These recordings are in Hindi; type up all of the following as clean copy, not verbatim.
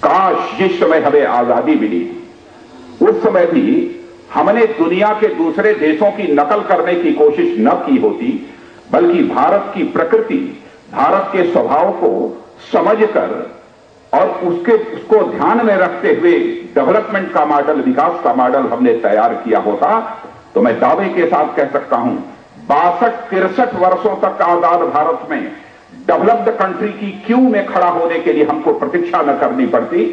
काश जिस समय हमें आजादी मिली उस समय भी हमने दुनिया के दूसरे देशों की नकल करने की कोशिश न की होती, बल्कि भारत की प्रकृति, भारत के स्वभाव को समझकर और उसको ध्यान में रखते हुए डेवलपमेंट का मॉडल, विकास का मॉडल हमने तैयार किया होता, तो मैं दावे के साथ कह सकता हूं 62-63 वर्षों तक आजाद भारत में डेवलप्ड कंट्री की क्यू में खड़ा होने के लिए हमको प्रतीक्षा न करनी पड़ती,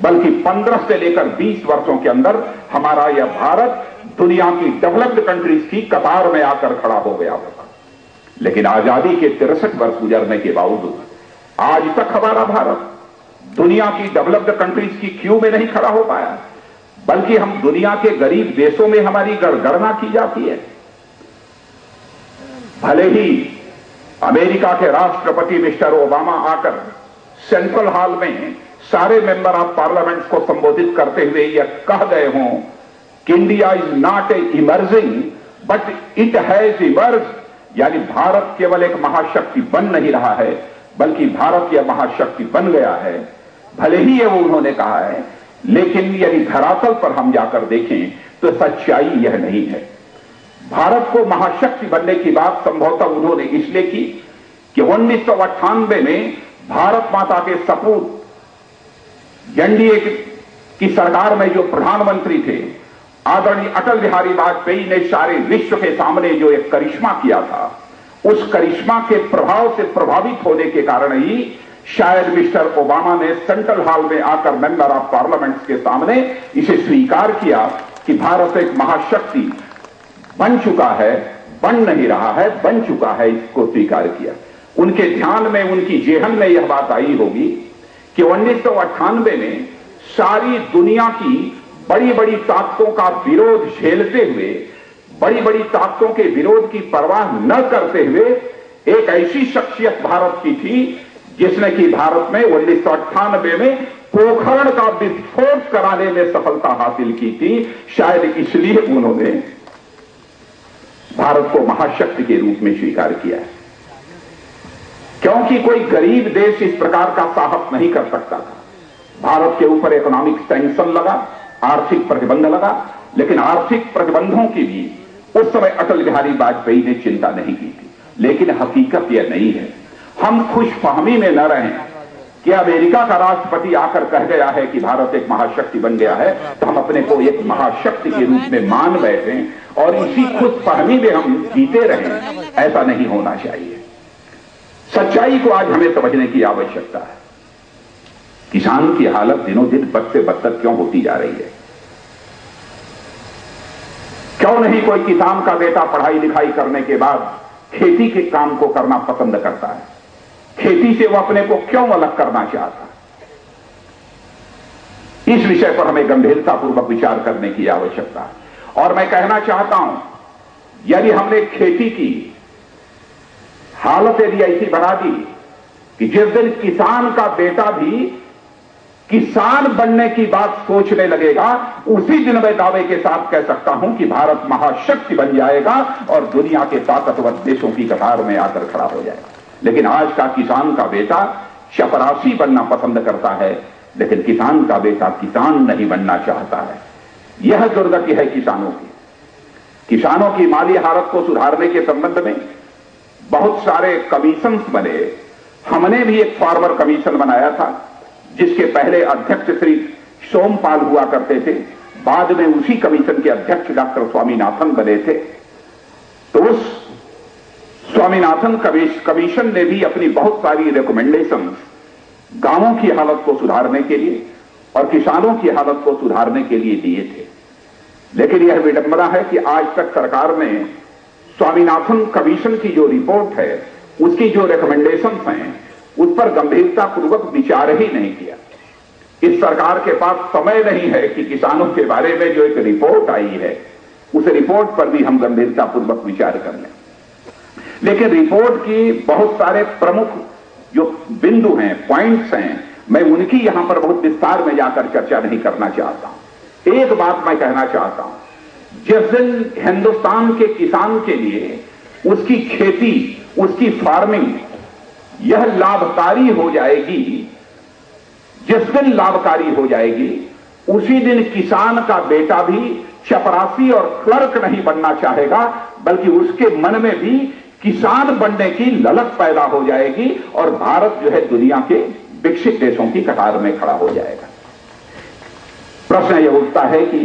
बल्कि 15 से लेकर 20 वर्षों के अंदर हमारा यह भारत दुनिया की डेवलप्ड कंट्रीज की कतार में आकर खड़ा हो गया होता। लेकिन आजादी के 63 वर्ष गुजरने के बावजूद आज तक हमारा भारत दुनिया की डेवलप्ड कंट्रीज की क्यू में नहीं खड़ा हो पाया, बल्कि हम दुनिया के गरीब देशों में हमारी गणना की जाती है। भले ही अमेरिका के राष्ट्रपति मिस्टर ओबामा आकर सेंट्रल हॉल में सारे मेंबर ऑफ पार्लियामेंट को संबोधित करते हुए यह कह गए हों कि India is not a emerging but it has emerge, यानी भारत केवल एक महाशक्ति बन नहीं रहा है, बल्कि भारत यह महाशक्ति बन गया है। भले ही ये वो उन्होंने कहा है, लेकिन यदि धरातल पर हम जाकर देखें तो सच्चाई यह नहीं है। भारत को महाशक्ति बनने की बात संभवतः उन्होंने इसलिए की कि 1998 में भारत माता के सपूत एनडीए की सरकार में जो प्रधानमंत्री थे आदरणीय अटल बिहारी वाजपेयी ने सारे विश्व के सामने जो एक करिश्मा किया था, उस करिश्मा के प्रभाव से प्रभावित होने के कारण ही शायद मिस्टर ओबामा ने सेंट्रल हॉल में आकर मेंबर ऑफ पार्लियामेंट के सामने इसे स्वीकार किया कि भारत एक महाशक्ति बन चुका है, बन नहीं रहा है, बन चुका है, इसको स्वीकार किया। उनके ध्यान में, उनकी जेहन में यह बात आई होगी कि 1998 में सारी दुनिया की बड़ी बड़ी ताकतों का विरोध झेलते हुए, बड़ी बड़ी ताकतों के विरोध की परवाह न करते हुए एक ऐसी शख्सियत भारत की थी जिसने कि भारत में 1998 में पोखरण का विस्फोट कराने में सफलता हासिल की थी। शायद इसलिए उन्होंने भारत को महाशक्ति के रूप में स्वीकार किया है, क्योंकि कोई गरीब देश इस प्रकार का साहस नहीं कर सकता था। भारत के ऊपर इकोनॉमिक सैंक्शन लगा, आर्थिक प्रतिबंध लगा, लेकिन आर्थिक प्रतिबंधों की भी उस समय अटल बिहारी वाजपेयी ने चिंता नहीं की थी। लेकिन हकीकत यह नहीं है, हम खुशफहमी में न रहें कि अमेरिका का राष्ट्रपति आकर कह गया है कि भारत एक महाशक्ति बन गया है, तो हम अपने को एक महाशक्ति के रूप में मान बैठे और इसी खुशफहमी में हम जीते रहें। ऐसा नहीं होना चाहिए। सच्चाई को आज हमें समझने की आवश्यकता है। किसान की हालत दिनों दिन बद से बदतर क्यों होती जा रही है? क्यों नहीं कोई किसान का बेटा पढ़ाई लिखाई करने के बाद खेती के काम को करना पसंद करता है? खेती से वो अपने को क्यों अलग करना चाहता है? इस विषय पर हमें गंभीरतापूर्वक विचार करने की आवश्यकता है। और मैं कहना चाहता हूं, यदि हमने खेती की हालत यदि ऐसी बना दी कि जिस दिन किसान का बेटा भी किसान बनने की बात सोचने लगेगा, उसी दिन मैं दावे के साथ कह सकता हूं कि भारत महाशक्ति बन जाएगा और दुनिया के ताकतवर देशों की कतार में आकर खड़ा हो जाएगा। लेकिन आज का किसान का बेटा चपरासी बनना पसंद करता है, लेकिन किसान का बेटा किसान नहीं बनना चाहता है। यह दुर्गति है किसानों की। किसानों की माली हालत को सुधारने के संबंध में बहुत सारे कमीशंस बने। हमने भी एक फार्मर कमीशन बनाया था, जिसके पहले अध्यक्ष श्री सोमपाल हुआ करते थे। बाद में उसी कमीशन के अध्यक्ष डॉक्टर स्वामीनाथन बने थे। तो उस स्वामीनाथन कमीशन ने भी अपनी बहुत सारी रिकमेंडेशंस गांवों की हालत को सुधारने के लिए और किसानों की हालत को सुधारने के लिए दिए थे। लेकिन यह विडंबना है कि आज तक सरकार ने स्वामीनाथन कमीशन की जो रिपोर्ट है, उसकी जो रिकमेंडेशंस हैं, उस पर गंभीरतापूर्वक विचार ही नहीं किया। इस सरकार के पास समय नहीं है कि किसानों के बारे में जो एक रिपोर्ट आई है, उस रिपोर्ट पर भी हम गंभीरतापूर्वक विचार कर लें। लेकिन रिपोर्ट की बहुत सारे प्रमुख जो बिंदु हैं, पॉइंट्स हैं, मैं उनकी यहां पर बहुत विस्तार में जाकर चर्चा नहीं करना चाहता हूं। एक बात मैं कहना चाहता हूं, जिस दिन हिंदुस्तान के किसान के लिए उसकी खेती, उसकी फार्मिंग यह लाभकारी हो जाएगी, जिस दिन लाभकारी हो जाएगी उसी दिन किसान का बेटा भी चपरासी और क्लर्क नहीं बनना चाहेगा, बल्कि उसके मन में भी किसान बनने की ललक पैदा हो जाएगी और भारत जो है दुनिया के विकसित देशों की कतार में खड़ा हो जाएगा। प्रश्न यह उठता है कि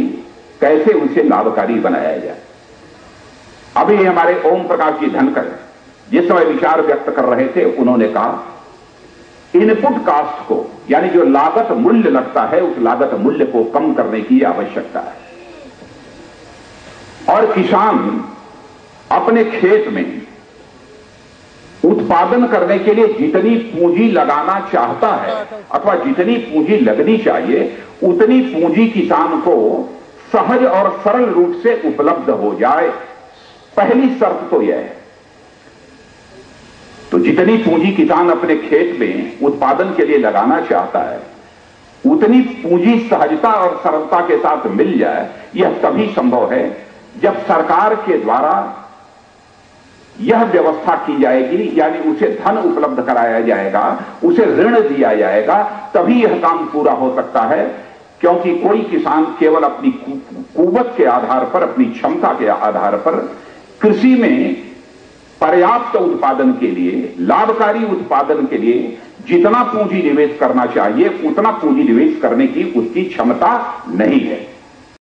कैसे उसे लाभकारी बनाया जाए। अभी हमारे ओम प्रकाश जी धनखड़ जिस समय विचार व्यक्त कर रहे थे, उन्होंने कहा इनपुट कास्ट को, यानी जो लागत मूल्य लगता है, उस लागत मूल्य को कम करने की आवश्यकता है और किसान अपने खेत में उत्पादन करने के लिए जितनी पूंजी लगाना चाहता है अथवा जितनी पूंजी लगनी चाहिए, उतनी पूंजी किसान को सहज और सरल रूप से उपलब्ध हो जाए। पहली शर्त तो यह है। तो जितनी पूंजी किसान अपने खेत में उत्पादन के लिए लगाना चाहता है, उतनी पूंजी सहजता और सरलता के साथ मिल जाए। यह तभी संभव है जब सरकार के द्वारा यह व्यवस्था की जाएगी, यानी उसे धन उपलब्ध कराया जाएगा, उसे ऋण दिया जाएगा, तभी यह काम पूरा हो सकता है। क्योंकि कोई किसान केवल अपनी कुवत के आधार पर, अपनी क्षमता के आधार पर कृषि में पर्याप्त उत्पादन के लिए, लाभकारी उत्पादन के लिए जितना पूंजी निवेश करना चाहिए, उतना पूंजी निवेश करने की उसकी क्षमता नहीं है।